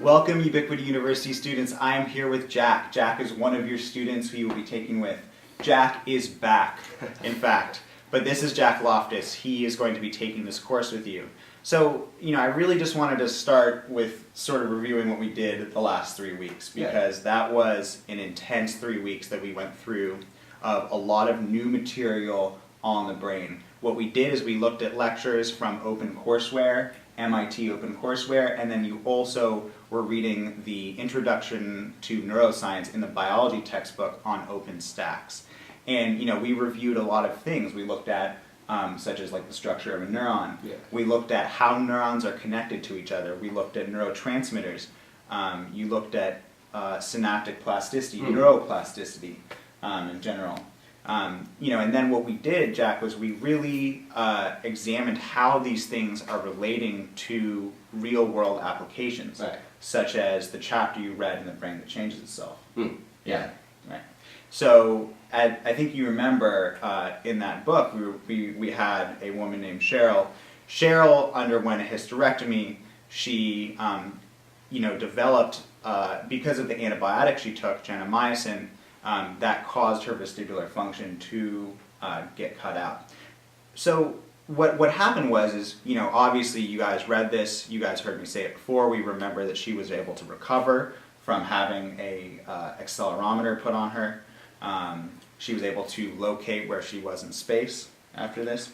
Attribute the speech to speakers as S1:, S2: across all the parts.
S1: Welcome, Ubiquity University students. I am here with Jack. Jack is one of your students who you will be taking with. Jack is back, in fact. But this is Jack Loftus. He is going to be taking this course with you. So, I really just wanted to start with sort of reviewing what we did the last 3 weeks, because that was an intense 3 weeks that we went through of a lot of new material on the brain. What we did is we looked at lectures from OpenCourseWare, MIT OpenCourseWare, and then you also were reading the Introduction to Neuroscience in the biology textbook on OpenStax. And we reviewed a lot of things. We looked at such as like the structure of a neuron. We looked at how neurons are connected to each other. We looked at neurotransmitters. You looked at synaptic plasticity, neuroplasticity in general. And then what we did, Jack, was we really examined how these things are relating to real-world applications, such as the chapter you read in The Brain That Changes Itself. Right. So I think you remember in that book we had a woman named Cheryl. Cheryl underwent a hysterectomy. She developed because of the antibiotic she took, gentamicin. That caused her vestibular function to get cut out. So what happened was obviously you guys read this, you guys heard me say it before, we remember that she was able to recover from having a accelerometer put on her. She was able to locate where she was in space after this.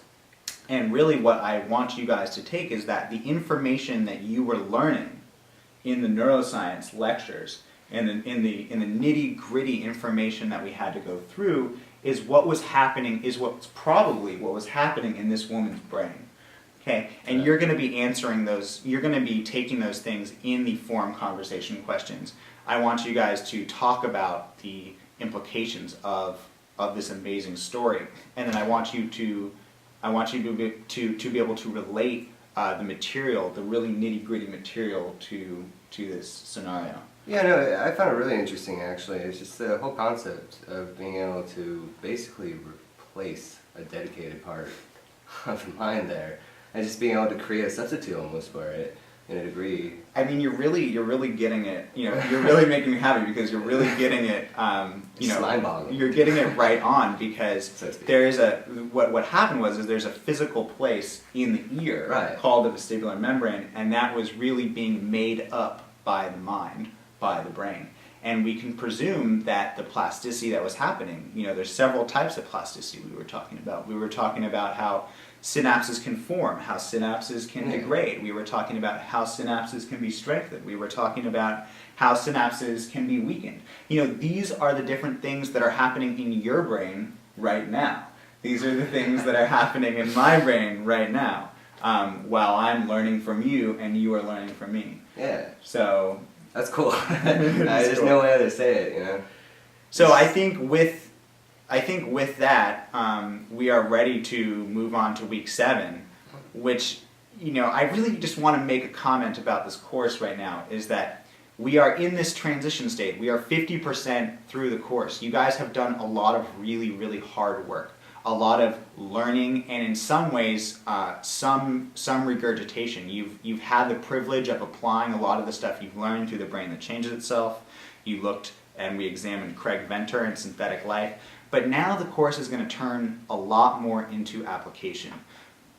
S1: And really what I want you guys to take is that the information that you were learning in the neuroscience lectures and in the nitty-gritty information that we had to go through is what was happening, is what's probably what was happening in this woman's brain. Okay, and you're going to be answering those, you're going to be taking those things in the forum conversation questions. I want you guys to talk about the implications of this amazing story, and then I want you to be able to relate the material, the really nitty-gritty material to this scenario.
S2: Yeah, no, I found it really interesting actually. It's just the whole concept of being able to basically replace a dedicated part of the mind there, and just being able to create a substitute almost for it in a degree.
S1: I mean, you're really getting it. You're really making me happy because you're really getting it.
S2: It's mind-boggling.
S1: You're getting it right on because there is what happened was there's a physical place in the ear called the vestibular membrane, and that was really being made up by the mind, by the brain. And we can presume that the plasticity that was happening, there's several types of plasticity we were talking about. We were talking about how synapses can form, how synapses can degrade. We were talking about how synapses can be strengthened. We were talking about how synapses can be weakened. These are the different things that are happening in your brain right now. These are the things that are happening in my brain right now, while I'm learning from you and you are learning from me.
S2: Yeah.
S1: So
S2: that's cool. There's no way to say it,
S1: So I think with that, we are ready to move on to week 7, which, I really just want to make a comment about this course right now, is that we are in this transition state. We are 50% through the course. You guys have done a lot of really, really hard work, a lot of learning, and in some ways, some regurgitation. You've had the privilege of applying a lot of the stuff you've learned through The Brain That Changes Itself. You looked and we examined Craig Venter and Synthetic Life. But now the course is going to turn a lot more into application.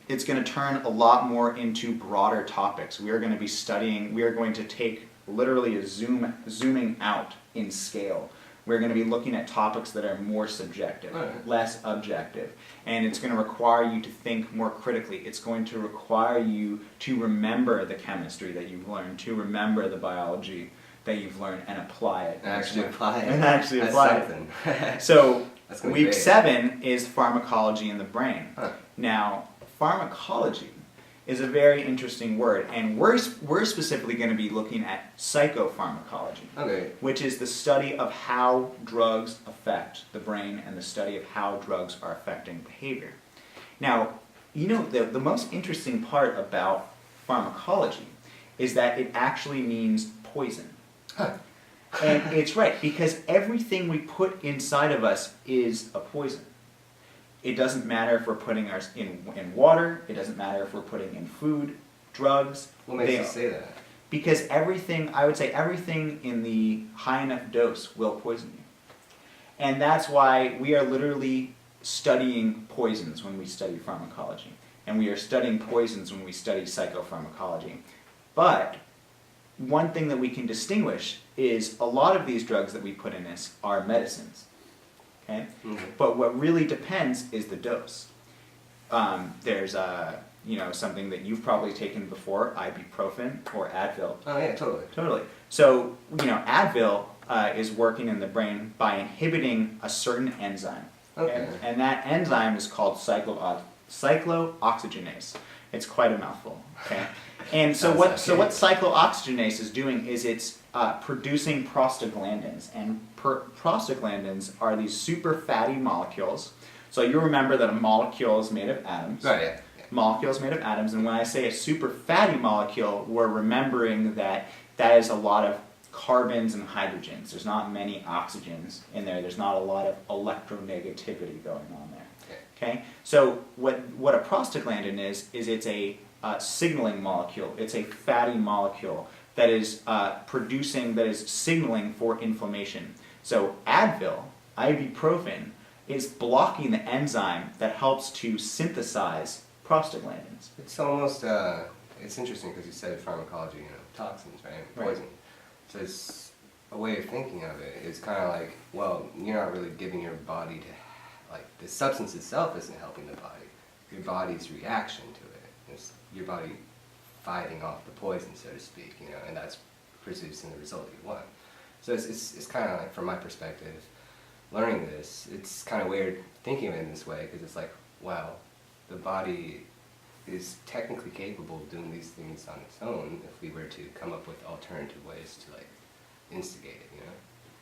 S1: It's going to turn a lot more into broader topics. We are going to be studying, we are going to take literally a zooming out in scale. We're going to be looking at topics that are more subjective, less objective. And it's going to require you to think more critically. It's going to require you to remember the chemistry that you've learned, to remember the biology that you've learned and apply it.
S2: And actually apply it.
S1: That's So week 7 is pharmacology in the brain. Now, pharmacology is a very interesting word, and we're specifically going to be looking at psychopharmacology, which is the study of how drugs affect the brain and the study of how drugs are affecting behavior. Now, the most interesting part about pharmacology is that it actually means poison. And it's right, because everything we put inside of us is a poison. It doesn't matter if we're putting ours in water, it doesn't matter if we're putting in food, drugs.
S2: What makes you say that?
S1: Because I would say everything in the high enough dose will poison you. And that's why we are literally studying poisons when we study pharmacology. And we are studying poisons when we study psychopharmacology. But one thing that we can distinguish is a lot of these drugs that we put in us are medicines. Okay? Mm-hmm. But what really depends is the dose. There's something that you've probably taken before, ibuprofen or Advil.
S2: Oh yeah, totally.
S1: Totally. So, Advil is working in the brain by inhibiting a certain enzyme. Okay. And that enzyme is called cyclooxygenase. It's quite a mouthful. Okay. And so what cyclooxygenase is doing is it's producing prostaglandins, and prostaglandins are these super fatty molecules. So you remember that a molecule is made of atoms.
S2: Right. Yeah.
S1: Molecules made of atoms, and when I say a super fatty molecule, we're remembering that is a lot of carbons and hydrogens. There's not many oxygens in there. There's not a lot of electronegativity going on there. Okay? So what a prostaglandin is it's a signaling molecule. It's a fatty molecule that is signaling for inflammation. So Advil, ibuprofen, is blocking the enzyme that helps to synthesize prostaglandins.
S2: It's almost, it's interesting because you said pharmacology, toxins, right? Poison. So it's a way of thinking of it. It's kind of like, well, you're not really giving your body to, the substance itself isn't helping the body. Your body's reaction to it. It's your body fighting off the poison, so to speak, and that's producing the result you want. So it's kind of like, from my perspective, learning this, it's kind of weird thinking of it in this way, because it's like, wow, the body is technically capable of doing these things on its own if we were to come up with alternative ways to instigate it,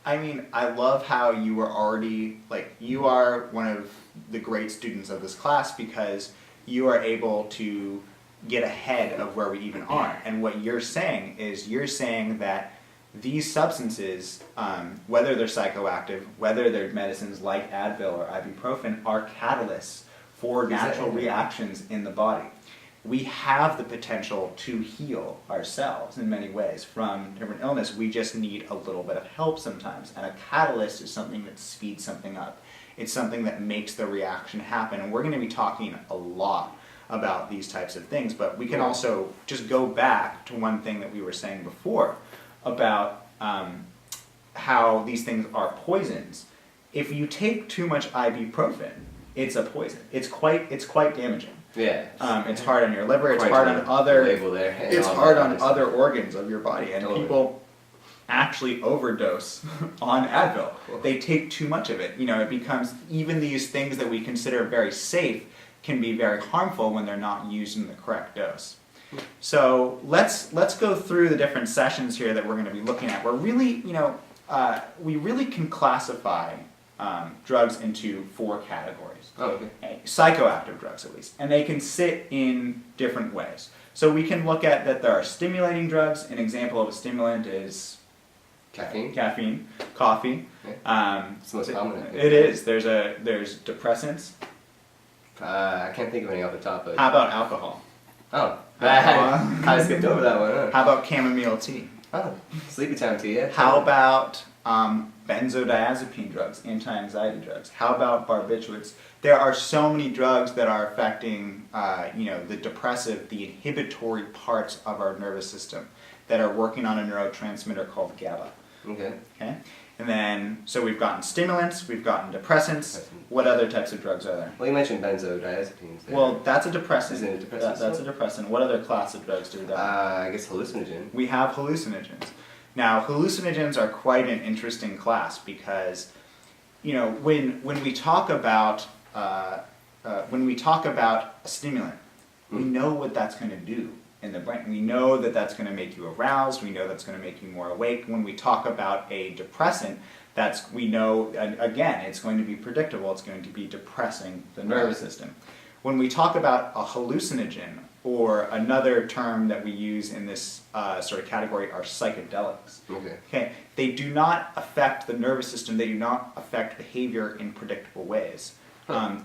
S1: I mean, I love how you were already, you are one of the great students of this class because you are able to get ahead of where we even are. And what you're saying is that these substances, whether they're psychoactive, whether they're medicines like Advil or ibuprofen, are catalysts for natural reactions in the body. We have the potential to heal ourselves in many ways from different illness. We just need a little bit of help sometimes. And a catalyst is something that speeds something up. It's something that makes the reaction happen. And we're going to be talking a lot about these types of things, but we can also just go back to one thing that we were saying before about how these things are poisons. If you take too much ibuprofen, it's a poison. It's quite damaging.
S2: Yeah.
S1: It's hard on your liver. It's hard on other. It's hard on other organs of your body, and people actually overdose on Advil. They take too much of it. It becomes, even these things that we consider very safe can be very harmful when they're not used in the correct dose. So let's go through the different sessions here that we're going to be looking at. We're really, we really can classify drugs into 4 categories.
S2: Oh, okay.
S1: Psychoactive drugs, at least. And they can sit in different ways. So we can look at that there are stimulating drugs. An example of a stimulant is
S2: caffeine,
S1: coffee.
S2: Yeah. It's the most common.
S1: It is. There's depressants.
S2: I can't think of any off the top of it.
S1: How about alcohol?
S2: Oh, I kind of skipped over that one. Huh?
S1: How about chamomile tea?
S2: Oh, sleepy time tea, yeah.
S1: How about benzodiazepine drugs, anti-anxiety drugs? How about barbiturates? There are so many drugs that are affecting, the depressive, the inhibitory parts of our nervous system that are working on a neurotransmitter called GABA.
S2: Okay.
S1: Okay. And then, so we've gotten stimulants, we've gotten depressants. What other types of drugs are there?
S2: Well, you mentioned benzodiazepines there.
S1: Well, that's a depressant.
S2: Is it a depressant?
S1: That's a depressant. What other class of drugs do we got?
S2: I guess hallucinogen.
S1: We have hallucinogens. Now, hallucinogens are quite an interesting class because, when we talk about a stimulant, we know what that's going to do in the brain. We know that that's going to make you aroused. We know that's going to make you more awake. When we talk about a depressant, we know, again, it's going to be predictable. It's going to be depressing the nervous system. When we talk about a hallucinogen, or another term that we use in this sort of category are psychedelics. Okay. They do not affect the nervous system. They do not affect behavior in predictable ways.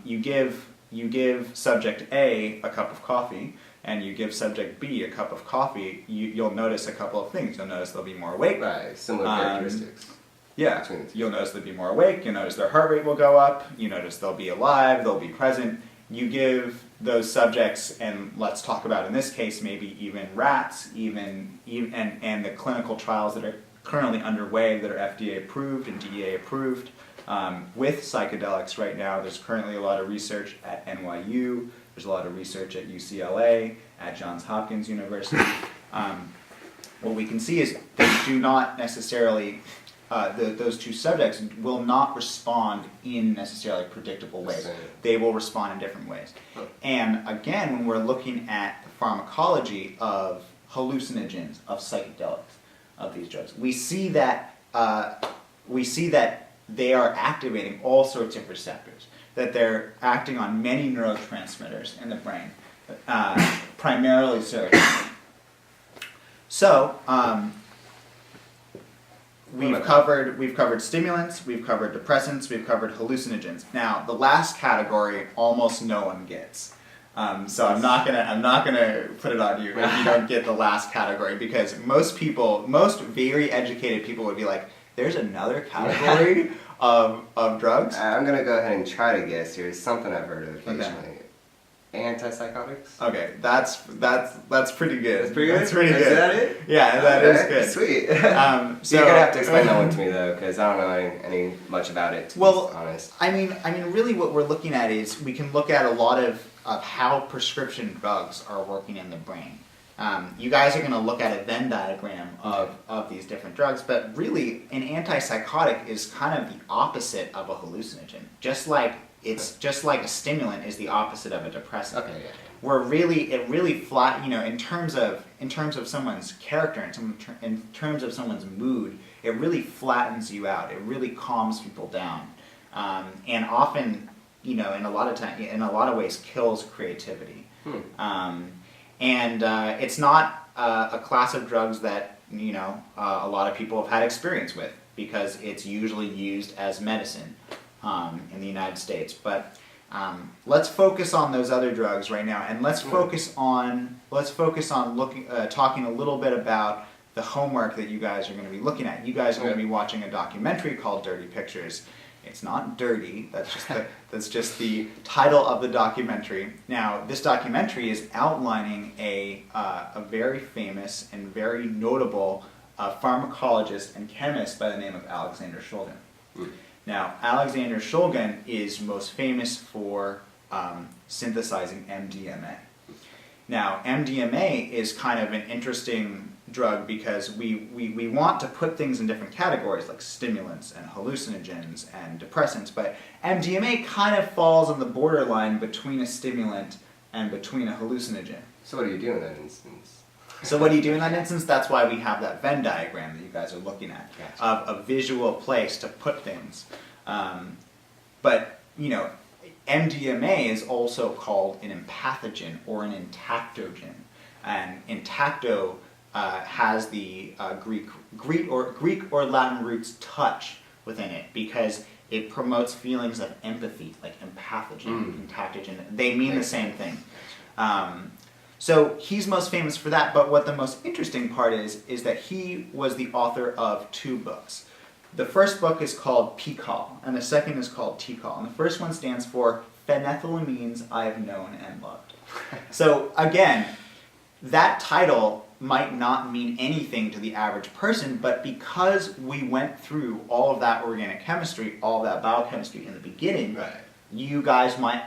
S1: You give you give subject A a cup of coffee, and you give subject B a cup of coffee, you'll notice a couple of things. You'll notice they'll be more awake.
S2: Right, similar characteristics.
S1: Yeah, you'll notice they'll be more awake, you'll notice their heart rate will go up, you notice they'll be alive, they'll be present. You give those subjects, and let's talk about in this case maybe even rats, and the clinical trials that are currently underway that are FDA approved and DEA approved with psychedelics right now. There's currently a lot of research at NYU, there's a lot of research at UCLA, at Johns Hopkins University. What we can see is they do not necessarily those two subjects will not respond in necessarily predictable ways. They will respond in different ways. And again, when we're looking at the pharmacology of hallucinogens, of psychedelics, of these drugs, we see that they are activating all sorts of receptors, that they're acting on many neurotransmitters in the brain, primarily serotonin. So, we've covered stimulants, we've covered depressants, we've covered hallucinogens. Now, the last category almost no one gets. So I'm not gonna put it on you if you don't get the last category, because most very educated people would be like, there's another category of drugs?
S2: I'm gonna go ahead and try to guess here. It's something I've heard of occasionally. Okay. Antipsychotics?
S1: Okay, that's pretty good.
S2: That's pretty good?
S1: That's pretty good.
S2: Is that it?
S1: Yeah, that is good.
S2: Sweet.
S1: So
S2: you're gonna have to explain that one to me though, because I don't know any much about it, to be honest.
S1: I mean, really what we're looking at is we can look at a lot of how prescription drugs are working in the brain. You guys are going to look at a Venn diagram of these different drugs, but really an antipsychotic is kind of the opposite of a hallucinogen. Just like a stimulant is the opposite of a depressant.
S2: Okay, yeah.
S1: Where it really flat, in terms of someone's character, in terms of someone's mood, it really flattens you out. It really calms people down, and often, in a lot of ways, kills creativity. And it's not a class of drugs that a lot of people have had experience with, because it's usually used as medicine in the United States. But let's focus on those other drugs right now, and let's focus on talking a little bit about the homework that you guys are going to be looking at. You guys are going to be watching a documentary called Dirty Pictures. It's not dirty, that's just the title of the documentary. Now, this documentary is outlining a very famous and very notable pharmacologist and chemist by the name of Alexander Shulgin. Now, Alexander Shulgin is most famous for synthesizing MDMA. Now, MDMA is kind of an interesting drug because we want to put things in different categories like stimulants and hallucinogens and depressants, but MDMA kind of falls on the borderline between a stimulant and between a hallucinogen.
S2: So what do you do in that instance?
S1: That's why we have that Venn diagram that you guys are looking at, of a visual place to put things. But MDMA is also called an empathogen or an intactogen, and intacto has the Greek or Latin roots touch within it, because it promotes feelings of empathy, like empathogen, intactogen. They mean the same thing. So he's most famous for that, but what the most interesting part is that he was the author of 2 books. The first book is called PCAL, and the second is called TCAL. And the first one stands for Phenethylamines I Have Known and Loved. So again, that title might not mean anything to the average person, but because we went through all of that organic chemistry, all of that biochemistry in the beginning, you guys might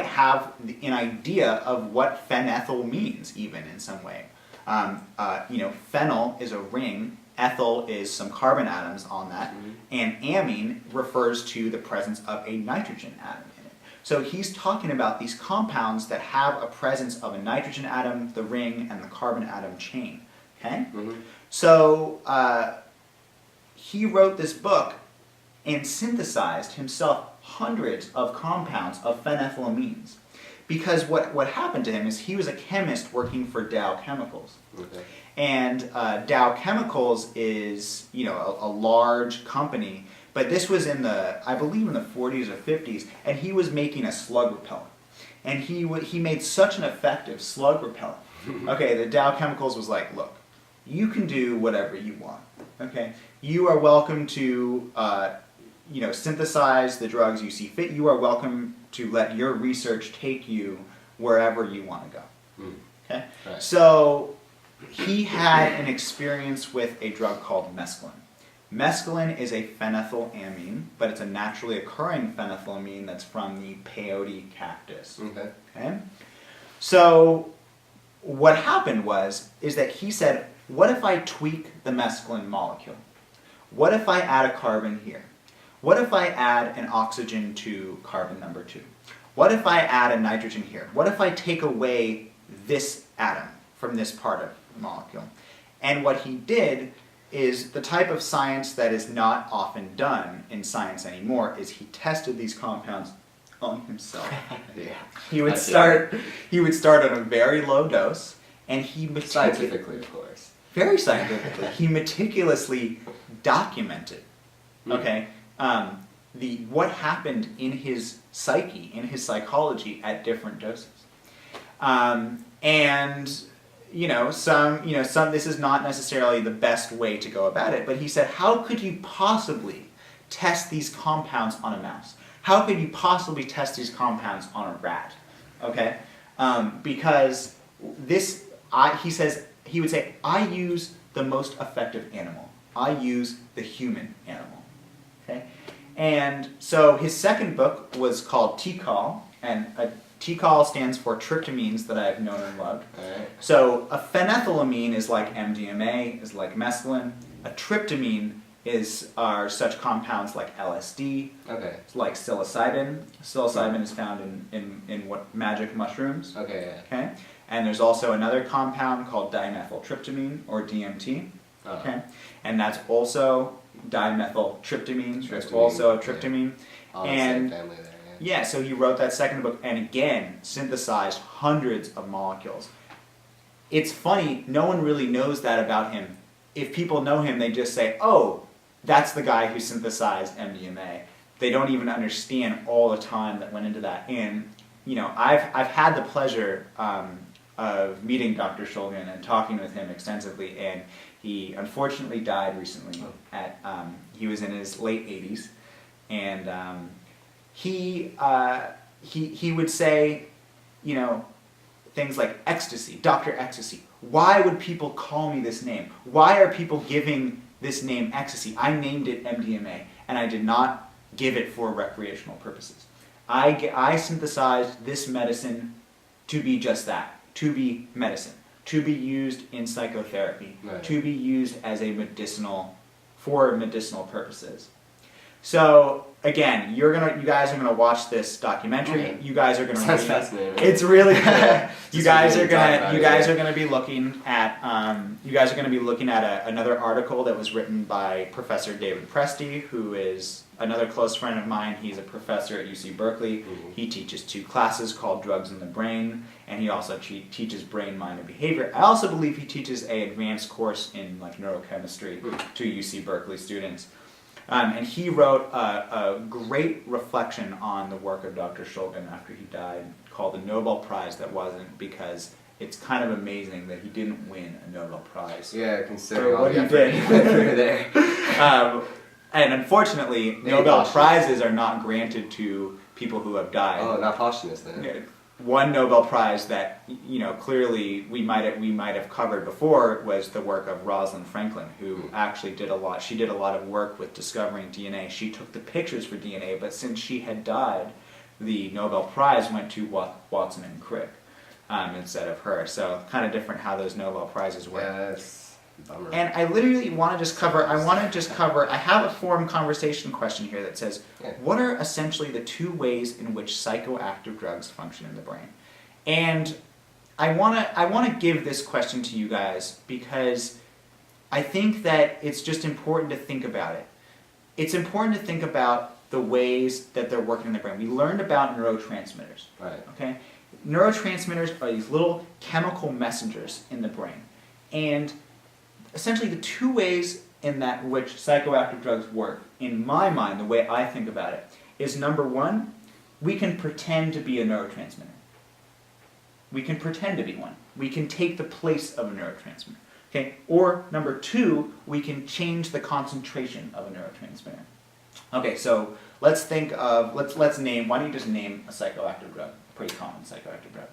S1: have an idea of what phenethyl means, even in some way. Phenyl is a ring, ethyl is some carbon atoms on that, and amine refers to the presence of a nitrogen atom in it. So he's talking about these compounds that have a presence of a nitrogen atom, the ring, and the carbon atom chain. Okay? So he wrote this book and synthesized himself hundreds of compounds of phenethylamines. Because what happened to him is he was a chemist working for Dow Chemicals. And Dow Chemicals is, a large company, but this was I believe in the 40s or 50s, and he was making a slug repellent. And he made such an effective slug repellent. Okay, the Dow Chemicals was like, look, you can do whatever you want. Okay, you are welcome to synthesize the drugs you see fit. You are welcome to let your research take you wherever you want to go. Okay,
S2: Right.
S1: so he had an experience with a drug called mescaline. Mescaline is a phenethylamine, but it's a naturally occurring phenethylamine that's from the peyote cactus. Okay? So what happened is that he said, what if I tweak the mescaline molecule? What if I add a carbon here? What if I add an oxygen to carbon number 2? What if I add a nitrogen here? What if I take away this atom from this part of the molecule? And what he did is the type of science that is not often done in science anymore is he tested these compounds on himself. He would start at a very low dose, and
S2: Scientifically, of course.
S1: Very scientifically, he meticulously documented, okay, what happened in his psyche, in his psychology at different doses, this is not necessarily the best way to go about it, but he said, how could you possibly test these compounds on a mouse? How could you possibly test these compounds on a rat? Okay, because he would say, I use the most effective animal. I use the human animal. Okay? And so his second book was called TCAL, and TCAL stands for tryptamines that I have known and loved.
S2: Right.
S1: So a phenethylamine is like Mdma, is like mescaline. A tryptamine are such compounds like LSD, like psilocybin. Psilocybin is found in what magic mushrooms. Okay. And there's also another compound called dimethyltryptamine, or DMT. Okay. And that's also dimethyltryptamine. There's also a tryptamine.
S2: All the same family there.
S1: Yeah, so he wrote that second book and again synthesized hundreds of molecules. It's funny, no one really knows that about him. If people know him, they just say, oh, that's the guy who synthesized MDMA. They don't even understand all the time that went into that. And, I've had the pleasure of meeting Dr. Shulgin and talking with him extensively, and he unfortunately died recently. He was in his late 80s, and he would say, things like ecstasy, Dr. Ecstasy. Why would people call me this name? Why are people giving this name ecstasy? I named it MDMA, and I did not give it for recreational purposes. I synthesized this medicine to be just that, to be medicine, to be used in psychotherapy, to be used as for medicinal purposes. So again, you guys are gonna watch this documentary.
S2: Okay.
S1: You guys are gonna
S2: Sounds fascinating.
S1: It's really good. You guys are gonna be looking at another article that was written by Professor David Presti, who is another close friend of mine. He's a professor at UC Berkeley.
S2: Mm-hmm.
S1: He teaches 2 classes called Drugs in the Brain, and he also teaches brain, mind, and behavior. I also believe he teaches an advanced course in neurochemistry to UC Berkeley students. And he wrote a great reflection on the work of Dr. Shulgin after he died, called the Nobel Prize That Wasn't, because it's kind of amazing that he didn't win a Nobel Prize.
S2: Yeah, considering all
S1: what
S2: the
S1: he
S2: effort
S1: did.
S2: he went through there.
S1: And unfortunately, Nobel Prizes are not granted to people who have died.
S2: Oh, not posthumous then.
S1: One Nobel Prize that clearly we might have covered before was the work of Rosalind Franklin, who actually did a lot. She did a lot of work with discovering DNA. She took the pictures for DNA, but since she had died, the Nobel Prize went to Watson and Crick instead of her. So kind of different how those Nobel Prizes work.
S2: Yeah, that's a bummer.
S1: And I literally want to just cover. I have a forum conversation question here that says, what are essentially the 2 ways in which psychoactive drugs function in the brain? And I want to give this question to you guys because I think that it's just important to think about it. It's important to think about the ways that they're working in the brain. We learned about neurotransmitters.
S2: Right.
S1: Okay? Neurotransmitters are these little chemical messengers in the brain. And essentially the 2 ways in which psychoactive drugs work, in my mind, the way I think about it, is number 1, we can pretend to be a neurotransmitter. we can pretend to be one. We can take the place of a neurotransmitter. Okay? Or number two, we can change the concentration of a neurotransmitter. Okay, so let's think of, let's name, why don't you just name a psychoactive drug, a pretty common psychoactive drug?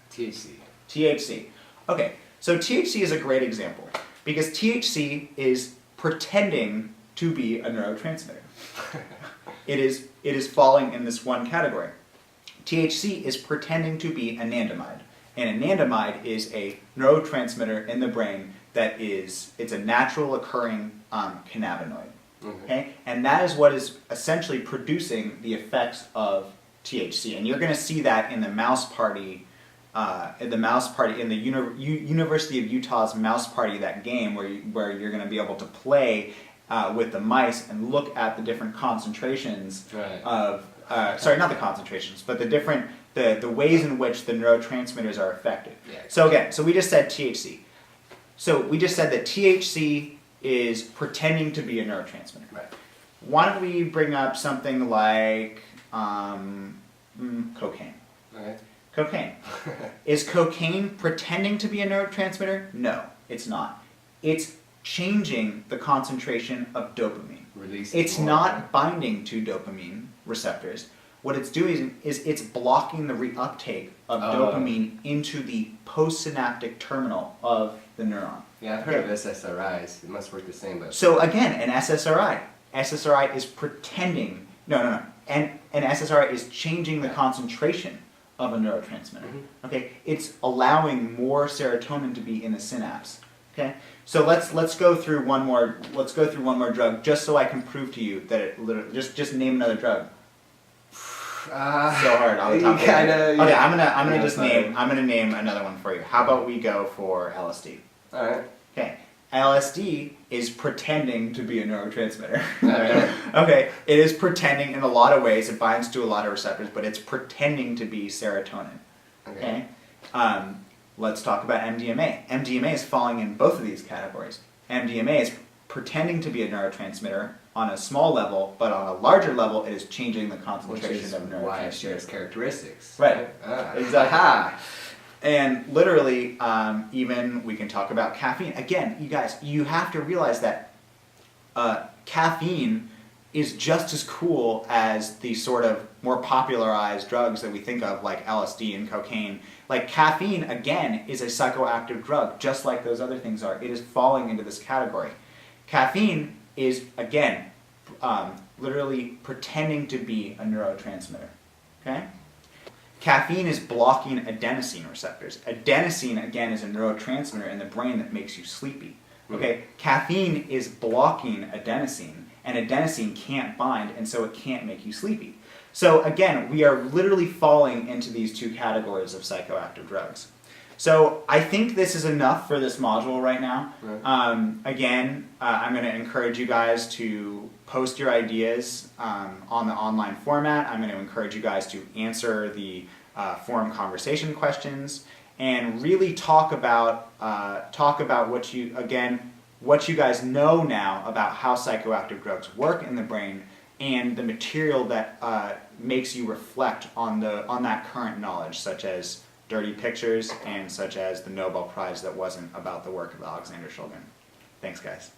S2: THC.
S1: THC. Okay, so THC is a great example because THC is pretending to be a neurotransmitter. It is falling in this one category. THC is pretending to be anandamide. And anandamide is a neurotransmitter in the brain that it's a natural occurring cannabinoid. Okay? And that is what is essentially producing the effects of THC. And you're going to see that in the mouse party, in the University of Utah's mouse party, that game where you're going to be able to play with the mice and look at the different concentrations of, sorry, not the concentrations, but the ways in which the neurotransmitters are affected.
S2: Yeah.
S1: So again, so we just said THC. So we just said that THC is pretending to be a neurotransmitter.
S2: Right.
S1: Why don't we bring up something like cocaine?
S2: Okay.
S1: Cocaine. Is cocaine pretending to be a neurotransmitter? No, it's not. It's changing the concentration of dopamine. It's not binding to dopamine receptors. What it's doing is it's blocking the reuptake of dopamine into the postsynaptic terminal of the neuron.
S2: Yeah, I've heard of SSRIs. It must work the same, but...
S1: So again, an SSRI. SSRI is pretending... No. An SSRI is changing the concentration of a neurotransmitter. Okay? It's allowing more serotonin to be in the synapse. Okay? So let's go through one more drug just so I can prove to you that it literally... Just name another drug. So hard on the top of your head. Okay, I'm gonna name another one for you. How about we go for LSD?
S2: Alright.
S1: Okay. LSD is pretending to be a neurotransmitter.
S2: Alright.
S1: Okay, it is pretending in a lot of ways. It binds to a lot of receptors, but it's pretending to be serotonin. Okay. Let's talk about MDMA. MDMA is falling in both of these categories. MDMA is pretending to be a neurotransmitter on a small level, but on a larger level, it is changing the concentration of neurotransmitters.
S2: Why it shares characteristics.
S1: Right. Exactly. And literally, even we can talk about caffeine. Again, you guys, you have to realize that caffeine is just as cool as the sort of more popularized drugs that we think of, like LSD and cocaine. Like caffeine, again, is a psychoactive drug, just like those other things are. It is falling into this category. Caffeine is, again, literally pretending to be a neurotransmitter. Okay? Caffeine is blocking adenosine receptors. Adenosine, again, is a neurotransmitter in the brain that makes you sleepy. Okay? Caffeine is blocking adenosine, and adenosine can't bind, and so it can't make you sleepy. So again, we are literally falling into these two categories of psychoactive drugs. So I think this is enough for this module right now. Again, I'm going to encourage you guys to post your ideas on the online format. I'm going to encourage you guys to answer the forum conversation questions and really talk about what you guys know now about how psychoactive drugs work in the brain and the material that makes you reflect on that current knowledge, such as dirty pictures and such as the Nobel Prize that wasn't about the work of Alexander Shulgin. Thanks, guys.